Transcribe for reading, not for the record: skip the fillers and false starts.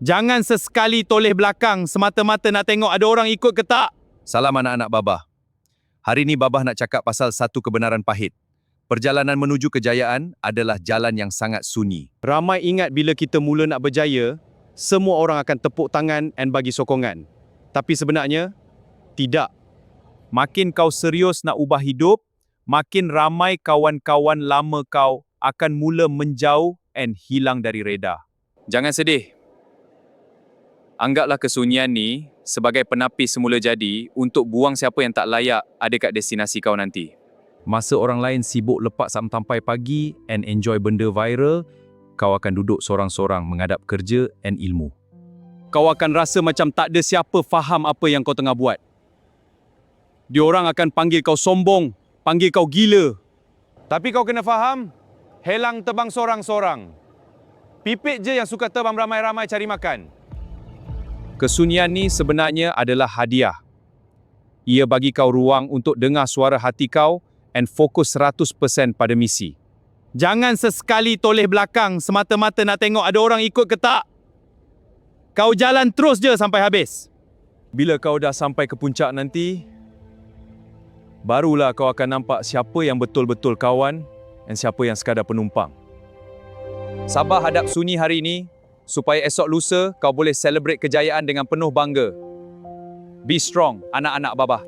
Jangan sesekali toleh belakang semata-mata nak tengok ada orang ikut ke tak. Salam anak-anak Babah. Hari ni Babah nak cakap pasal satu kebenaran pahit. Perjalanan menuju kejayaan adalah jalan yang sangat sunyi. Ramai ingat bila kita mula nak berjaya, semua orang akan tepuk tangan dan bagi sokongan. Tapi sebenarnya, tidak. Makin kau serius nak ubah hidup, makin ramai kawan-kawan lama kau akan mula menjauh dan hilang dari radar. Jangan sedih. Anggaplah kesunyian ni sebagai penapis semula jadi untuk buang siapa yang tak layak ada kat destinasi kau nanti. Masa orang lain sibuk lepak sampai pagi and enjoy benda viral, kau akan duduk sorang-sorang menghadap kerja and ilmu. Kau akan rasa macam tak ada siapa faham apa yang kau tengah buat. Diorang akan panggil kau sombong, panggil kau gila. Tapi kau kena faham, helang terbang sorang-sorang. Pipit je yang suka terbang ramai-ramai cari makan. Kesunyian ni sebenarnya adalah hadiah. Ia bagi kau ruang untuk dengar suara hati kau and fokus 100% pada misi. Jangan sesekali toleh belakang semata-mata nak tengok ada orang ikut ke tak. Kau jalan terus je sampai habis. Bila kau dah sampai ke puncak nanti, barulah kau akan nampak siapa yang betul-betul kawan dan siapa yang sekadar penumpang. Sabar hadap sunyi hari ini, supaya esok lusa kau boleh celebrate kejayaan dengan penuh bangga. Be strong, anak-anak Babah.